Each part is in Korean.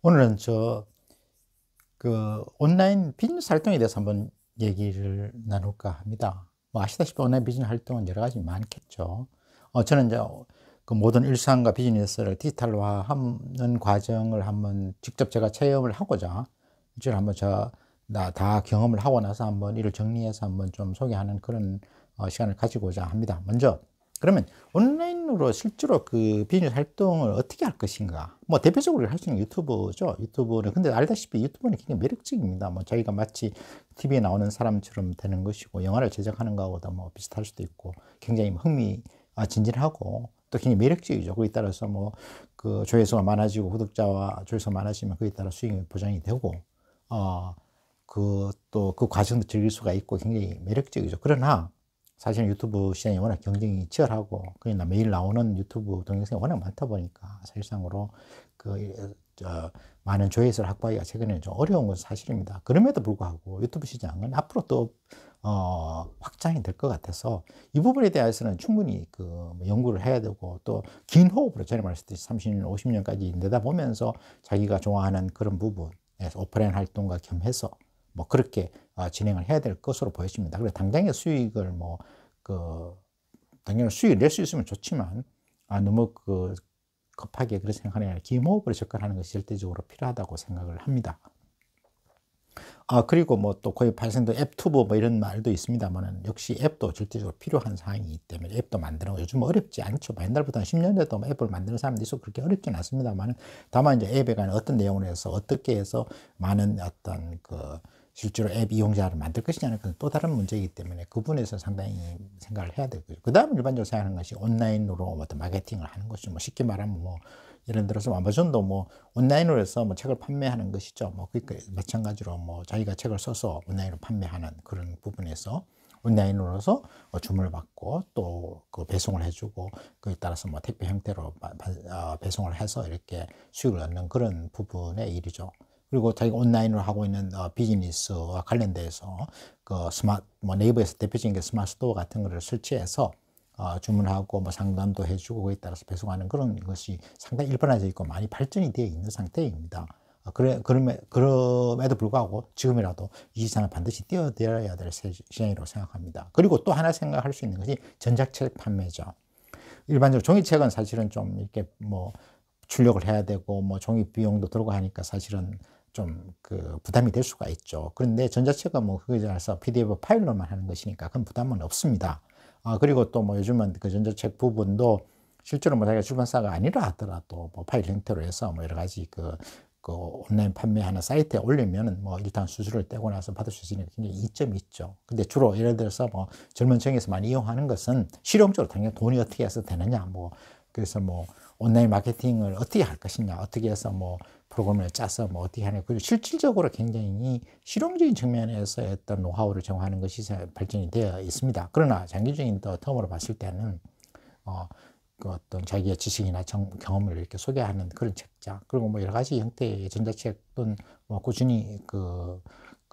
오늘은 온라인 비즈니스 활동에 대해서 한번 얘기를 나눌까 합니다. 뭐 아시다시피 온라인 비즈니스 활동은 여러 가지 많겠죠. 저는 이제 그 모든 일상과 비즈니스를 디지털화하는 과정을 한번 직접 제가 체험을 하고자 일주일에 한번 다 경험을 하고 나서 한번 이를 정리해서 한번 좀 소개하는 그런 시간을 가지고자 합니다. 먼저 그러면 온라인으로 실제로 그 비즈니스 활동을 어떻게 할 것인가? 뭐 대표적으로 할 수 있는 유튜브죠. 유튜브는 근데 알다시피 유튜브는 굉장히 매력적입니다. 뭐 저희가 마치 TV에 나오는 사람처럼 되는 것이고 영화를 제작하는 거하고도 뭐 비슷할 수도 있고 굉장히 진진하고 또 굉장히 매력적이죠. 거기에 따라서 뭐 그 조회수가 많아지고 구독자와 조회수가 많아지면 거기에 따라 수익이 보장이 되고 또 그 과정도 즐길 수가 있고 굉장히 매력적이죠. 그러나 사실 유튜브 시장이 워낙 경쟁이 치열하고 그러나 매일 나오는 유튜브 동영상이 워낙 많다 보니까 사실상으로 많은 조회수를 확보하기가 최근에 좀 어려운 건 사실입니다. 그럼에도 불구하고 유튜브 시장은 앞으로 또 확장이 될 것 같아서 이 부분에 대해서는 충분히 연구를 해야 되고 또 긴 호흡으로 전에 말했듯이 30년, 50년까지 내다보면서 자기가 좋아하는 그런 부분에서 오프라인 활동과 겸해서 뭐 그렇게 진행을 해야 될 것으로 보여집니다. 그래서 당장의 수익을 당연히 수익을 낼 수 있으면 좋지만 너무 급하게 그렇게 생각하는 게 아니라 기호흡으로 접근하는 것이 절대적으로 필요하다고 생각을 합니다. 그리고 뭐 또 거의 발생된 앱투브 뭐 이런 말도 있습니다만은 역시 앱도 절대적으로 필요한 사항이기 때문에 앱도 만드는 거 요즘 어렵지 않죠. 옛날부터 10년 돼도 앱을 만드는 사람들이 있어 그렇게 어렵진 않습니다만은 다만 이제 앱에 관한 어떤 내용을 해서 어떻게 해서 많은 어떤 실제로 앱 이용자를 만들 것이냐는 건 또 다른 문제이기 때문에 그 부분에서 상당히 생각을 해야 되고요. 그 다음 일반적으로 생각하는 것이 온라인으로 어떤 마케팅을 하는 것이 뭐 쉽게 말하면 뭐 예를 들어서 아마존도 뭐 온라인으로 해서 뭐 책을 판매하는 것이죠. 뭐 그러니까 마찬가지로 뭐 자기가 책을 써서 온라인으로 판매하는 그런 부분에서 온라인으로서 주문을 받고 또 그 배송을 해주고 그에 따라서 뭐 택배 형태로 배송을 해서 이렇게 수익을 얻는 그런 부분의 일이죠. 그리고 자기가 온라인으로 하고 있는 비즈니스와 관련돼서 뭐 네이버에서 대표적인 게 스마트 스토어 같은 거를 설치해서 주문하고 뭐 상담도 해주고 그에 따라서 배송하는 그런 것이 상당히 일반화되어 있고 많이 발전이 되어 있는 상태입니다. 그럼에도 불구하고 지금이라도 이 시장을 반드시 뛰어들어야 될 시장이라고 생각합니다. 그리고 또 하나 생각할 수 있는 것이 전자책 판매죠. 일반적으로 종이책은 사실은 좀 이렇게 뭐 출력을 해야 되고 뭐 종이 비용도 들고 하니까 사실은 좀 부담이 될 수가 있죠. 그런데 전자책은 뭐 그거에 따라서 PDF 파일로만 하는 것이니까 그런 부담은 없습니다. 그리고 또 뭐 요즘은 그 전자책 부분도 실제로 뭐 자기가 출판사가 아니라 하더라도 뭐 파일 형태로 해서 뭐 여러 가지 온라인 판매하는 사이트에 올리면은 뭐 일단 수수료를 떼고 나서 받을 수 있으니까 굉장히 이점이 있죠. 근데 주로 예를 들어서 뭐 젊은 층에서 많이 이용하는 것은 실용적으로 당연히 돈이 어떻게 해서 되느냐 뭐 그래서 뭐 온라인 마케팅을 어떻게 할 것이냐 어떻게 해서 뭐 프로그램을 짜서 뭐 어떻게 하냐 그리고 실질적으로 굉장히 실용적인 측면에서 어떤 노하우를 제공하는 것이 발전이 되어 있습니다. 그러나 장기적인 텀으로 봤을 때는 어떤 자기의 지식이나 경험을 이렇게 소개하는 그런 책자 그리고 뭐 여러 가지 형태의 전자책 또는 뭐 꾸준히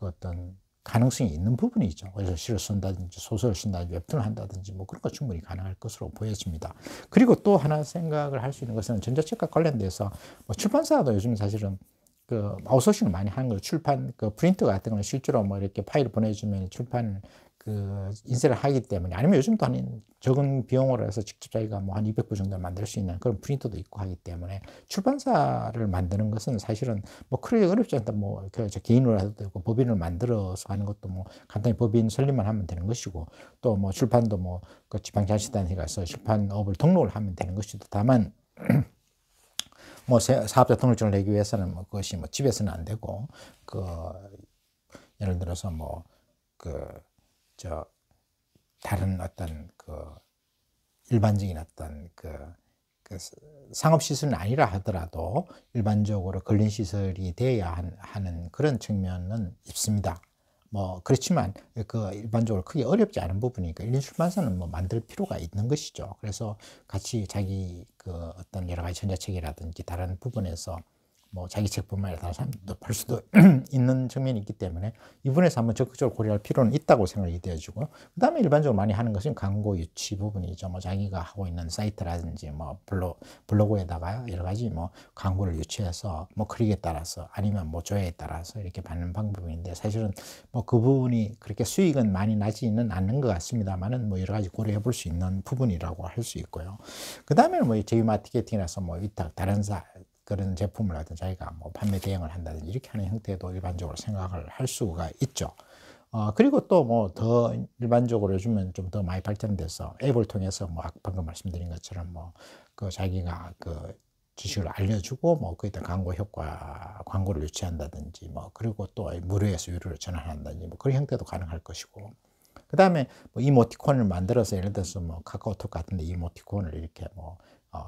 어떤 가능성이 있는 부분이죠. 그래서 시를 쓴다든지 소설을 쓴다든지 웹툰을 한다든지 뭐 그런 거 충분히 가능할 것으로 보여집니다. 그리고 또 하나 생각을 할 수 있는 것은 전자책과 관련돼서 뭐 출판사도 요즘 사실은 아웃소싱을 많이 하는 거예요. 출판 프린트 같은 거는 실제로 뭐 이렇게 파일을 보내주면 출판 인쇄를 하기 때문에 아니면 요즘 또 한 적은 비용으로 해서 직접 자기가 뭐 한 200부 정도 만들 수 있는 그런 프린터도 있고 하기 때문에 출판사를 만드는 것은 사실은 뭐 크게 어렵지 않다. 뭐 개인으로 해도 되고 법인을 만들어서 하는 것도 뭐 간단히 법인 설립만 하면 되는 것이고 또 뭐 출판도 뭐 지방자치단체가 가서 출판업을 등록을 하면 되는 것이고 다만 뭐 사업자 등록증을 내기 위해서는 뭐 그것이 뭐 집에서는 안 되고 예를 들어서 다른 어떤 일반적인 어떤 상업시설은 아니라 하더라도 일반적으로 근린시설이 돼야 하는 그런 측면은 있습니다. 뭐 그렇지만 일반적으로 크게 어렵지 않은 부분이니까 일일 출판사는 뭐 만들 필요가 있는 것이죠. 그래서 같이 자기 어떤 여러 가지 전자책이라든지 다른 부분에서 뭐 자기 책뿐만 아니라 다른 사람도 팔 수도 있는 측면이 있기 때문에 이 부분에서 한번 적극적으로 고려할 필요는 있다고 생각이 되어지고요. 그 다음에 일반적으로 많이 하는 것은 광고 유치 부분이죠. 뭐 자기가 하고 있는 사이트라든지 뭐 블로그에다가 여러 가지 뭐 광고를 유치해서 뭐 클릭에 따라서 아니면 뭐 조회에 따라서 이렇게 받는 방법인데, 사실은 뭐 그 부분이 그렇게 수익은 많이 나지는 않는 것 같습니다만은 뭐 여러 가지 고려해 볼 수 있는 부분이라고 할 수 있고요. 그 다음에는 뭐 제휴 마케팅이라서 뭐 위탁 다른 그런 제품을 하든 자기가 뭐 판매 대행을 한다든지 이렇게 하는 형태도 일반적으로 생각을 할 수가 있죠. 그리고 또 뭐 더 일반적으로 요즘은 좀 더 많이 발전돼서 앱을 통해서 뭐 방금 말씀드린 것처럼 뭐 그 자기가 그 지식을 알려주고 뭐 거기다 광고를 유치한다든지 뭐 그리고 또 무료에서 유료로 전환한다든지 뭐 그런 형태도 가능할 것이고, 그 다음에 뭐 이모티콘을 만들어서 예를 들어서 뭐 카카오톡 같은데 이모티콘을 이렇게 뭐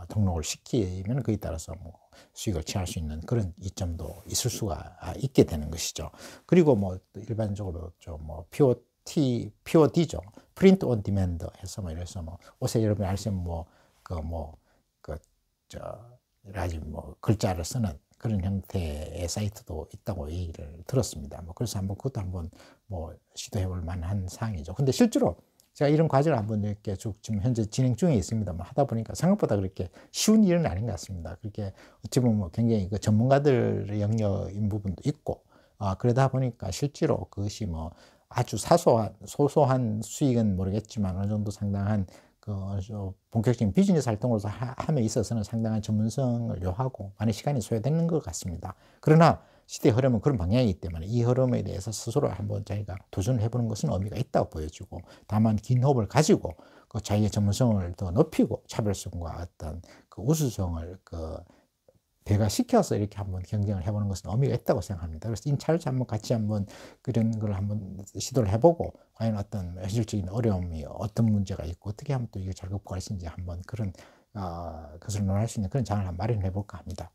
등록을 시키면 그에 따라서 뭐 수익을 취할 수 있는 그런 이점도 있을 수가 있게 되는 것이죠. 그리고 뭐 일반적으로 좀 뭐 POD죠. 프린트 온 디맨드 해서 뭐 이래서 뭐 옷에 여러분이 아시면 여러 가지 뭐 글자를 쓰는 그런 형태의 사이트도 있다고 얘기를 들었습니다. 뭐 그래서 그것도 한번 뭐 시도해 볼 만한 사항이죠. 근데 실제로 제가 이런 과제를 한번 이렇게 쭉 지금 현재 진행 중에 있습니다만 하다 보니까 생각보다 그렇게 쉬운 일은 아닌 것 같습니다. 그렇게 어찌 보면 뭐 굉장히 그 전문가들의 영역인 부분도 있고, 그러다 보니까 실제로 그것이 뭐 아주 소소한 수익은 모르겠지만 어느 정도 상당한 본격적인 비즈니스 활동으로서 함에 있어서는 상당한 전문성을 요하고 많은 시간이 소요되는 것 같습니다. 그러나 시대의 흐름은 그런 방향이기 때문에 이 흐름에 대해서 스스로 한번 자기가 도전을 해보는 것은 의미가 있다고 보여지고, 다만 긴 호흡을 가지고 그 자기의 전문성을 더 높이고 차별성과 어떤 그 우수성을 배가시켜서 이렇게 한번 경쟁을 해보는 것은 의미가 있다고 생각합니다. 그래서 인차를 한번 같이 한번 그런 걸 한번 시도를 해보고 과연 어떤 현실적인 어려움이 어떤 문제가 있고 어떻게 하면 또 이게 잘 극복할 수 있는지 한번 그런 것을 논할 수 있는 그런 장을 한번 마련해 볼까 합니다.